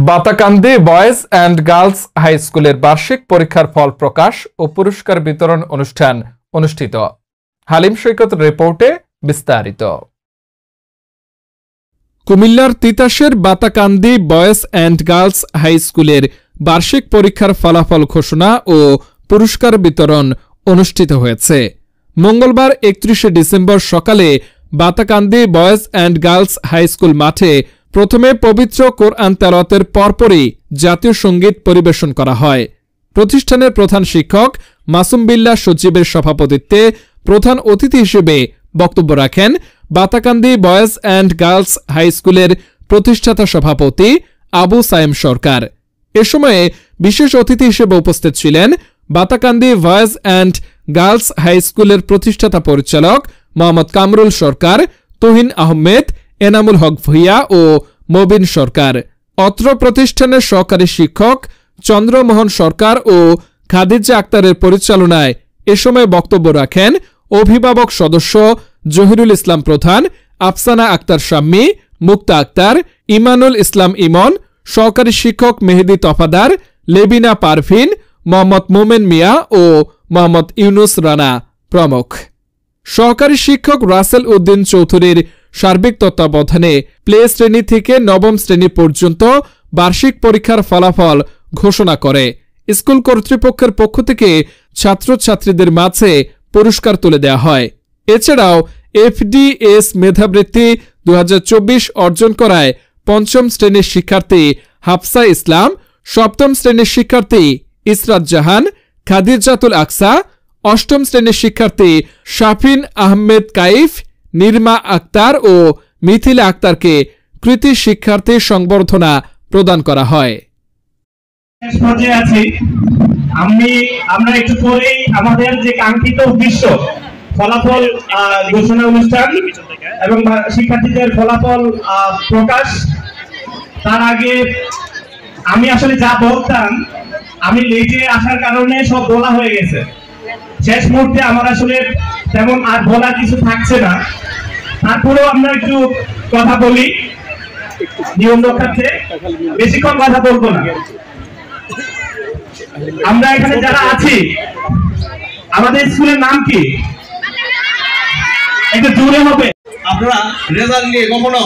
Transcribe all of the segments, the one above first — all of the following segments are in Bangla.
Batakandi boys and girls high স্কুলের বার্ষিক পরীক্ষার ফল প্রকাশ ও পুরস্কার বিতরণ অনুষ্ঠান অনুষ্ঠিত। হালিম সৈকতের রিপোর্টে বিস্তারিত। কুমিল্লার তিতাসের Batakandi boys and girls high স্কুলের বার্ষিক পরীক্ষার ফলাফল ঘোষণা ও পুরস্কার বিতরণ অনুষ্ঠিত হয়েছে। মঙ্গলবার 31 ডিসেম্বর সকালে Batakandi boys and girls high school মাঠে প্রথমে পবিত্র কোরআন তেলাওয়াতের পরপরই জাতীয় সঙ্গীত পরিবেশন করা হয়। প্রতিষ্ঠানের প্রধান শিক্ষক মাসুম বিল্লাহ সজীবের সভাপতিত্বে প্রধান অতিথি হিসেবে বক্তব্য রাখেন Batakandi boys and girls high স্কুলের প্রতিষ্ঠাতা সভাপতি আবু সাইম সরকার। এ সময়ে বিশেষ অতিথি হিসেবে উপস্থিত ছিলেন Batakandi boys and girls high স্কুলের প্রতিষ্ঠাতা পরিচালক মোহাম্মদ কামরুল সরকার, তুহিন আহমেদ, এনামুল হক ভুইয়া ও মবিন সরকার। অত্র প্রতিষ্ঠানের সহকারী শিক্ষক চন্দ্রমোহন সরকার ও খাদিজা আক্তারের পরিচালনায় এ সময় বক্তব্য রাখেন অভিভাবক সদস্য জহিরুল ইসলাম প্রধান, আফসানা আক্তার শাম্মী, মুক্তা আক্তার, ইমানুল ইসলাম ইমন, সহকারী শিক্ষক মেহেদি তফাদার, লেবিনা পারভিন, মোহাম্মদ মোমেন মিয়া ও মোহাম্মদ ইউনুস রানা প্রমুখ। সহকারী শিক্ষক রাসেল উদ্দিন চৌধুরীর সার্বিক তত্ত্বাবধানে প্লে শ্রেণী থেকে নবম শ্রেণী পর্যন্ত বার্ষিক পরীক্ষার ফলাফল ঘোষণা করে। স্কুল কর্তৃপক্ষের পক্ষ থেকে ছাত্রছাত্রীদের মাঝে পুরস্কার তুলে দেওয়া হয়। এছাড়াও এফডিএস মেধাবৃত্তি 2024 অর্জন করায় পঞ্চম শ্রেণীর শিক্ষার্থী হাফসা ইসলাম, সপ্তম শ্রেণীর শিক্ষার্থী ইসরাত জাহান, খাদিজাতুল আকসা, অষ্টম শ্রেণীর শিক্ষার্থী শাফিন আহমেদ কাইফ, নির্মা আক্তার ও মিথিলা আক্তারকে কৃতি শিক্ষার্থী সংবর্ধনা প্রদান করা হয়। আমরা একটু পরেই আমাদের যে কাঙ্ক্ষিত উদ্দেশ্য ফলাফল ঘোষণা অনুষ্ঠান এবং শিক্ষার্থীদের ফলাফল প্রকাশ, তার আগে আমি আসলে যা বলতাম আমি লেটে আসার কারণে সব বলা হয়ে গেছে। শেষ মুহূর্তে আমার আসলে তেমন আর বলার কিছু থাকছে না। তারপরেও আমরা একটু কথা বলি, নিয়ম রক্ষার্থে বেশিক্ষণ কথা বলবো না। আমরা এখানে যারা আছি, আমাদের স্কুলের নাম কি একটু জোরে হবে। আপনারা রেজাল্ট নিয়ে কখনো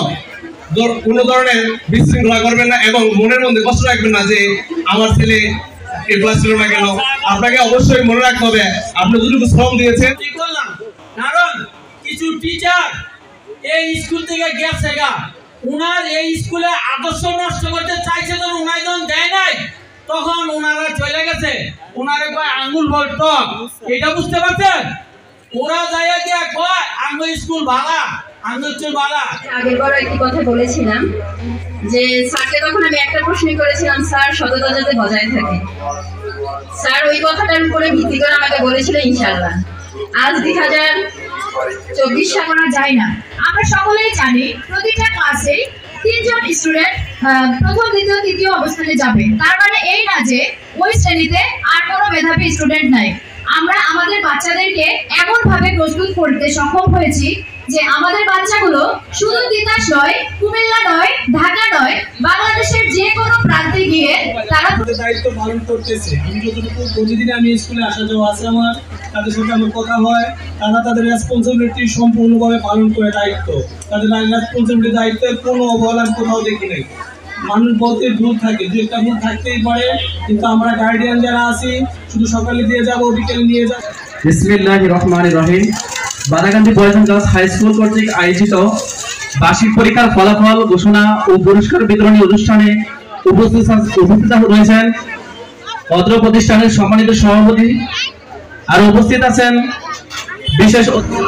কোনো ধরনের বিশৃঙ্খলা করবেন না এবং মনের মধ্যে কষ্ট রাখবেন না যে আমার ছেলে এই ক্লাস ছিল না কেন। আপনাকে অবশ্যই মনে রাখতে হবে আপনি যতটুকু শ্রম দিয়েছেন। কারণ কিছু টিচার এই স্কুল থেকে গেছে গা, উনার এই স্কুলে আদর্শ নষ্ট করতে চাইছে, তো উনার যখন দেয় নাই তখন ওনারা চলে গেছে, ওনারে কয় আঙ্গুল বল টক, এটা বুঝতে পারছেন? ওরা যায় গিয়া কয় আঙ্গুল স্কুল ভাড়া, আঙ্গুল স্কুল ভাড়া। আগের বার একটি কথা বলেছিলাম যে স্যারকে তখন আমি একটা প্রশ্ন করেছিলাম, স্যার সততা যাতে বজায় থাকে। স্যার ওই কথাটার উপরে ভিত্তি করে আমাকে বলেছিল ইনশাআল্লাহ। আজ 2024 সাল করা যায় না। আমরা সকলেই জানি প্রতিটা ক্লাসে 3 জন স্টুডেন্ট প্রথম, দ্বিতীয়, তৃতীয় অবস্থানে যাবে। তার মানে এই না যে ওই শ্রেণীতে আর কোনো মেধাবী স্টুডেন্ট নাই। আমরা আমাদের বাচ্চাদেরকে এমন ভাবে প্রস্তুত করতে সক্ষম হয়েছি যে আমাদের বাচ্চাগুলো শুধু তিতাস নয়, কুমিল্লা নয়, ঢাকা নয়, বাংলাদেশের যে কোনো প্রান্তে গিয়ে তারা দায়িত্ব পালন করতেছে। আমি যতটুকু প্রতিদিন আমি স্কুলে আসা যাওয়া আছে, আমার তাদের সাথে আমার কথা হয়, তারা তাদের রেসপন্সিবিলিটি সম্পূর্ণভাবে পালন করে দায়িত্ব, তাদের রেসপন্সিবিলিটি দায়িত্বের কোনো অবহেলা কোথাও দেখি নাই। মানুষ বলতে ভুল থাকে, দু একটা ভুল থাকতেই পারে, কিন্তু আমরা গার্ডিয়ান যারা আছি শুধু সকালে দিয়ে যাবো, বিকেলে নিয়ে যাবো। বিসমিল্লাহির রহমানির রহিম। Batakandi boys and girls high school কর্তৃক আয়োজিত বার্ষিক পরীক্ষার ফলাফল ঘোষণা ও পুরস্কার বিতরণী অনুষ্ঠানে উপস্থিত রয়েছেন অত্র প্রতিষ্ঠানের সম্মানিত সভাপতি, আর উপস্থিত আছেন বিশেষ অতিথি।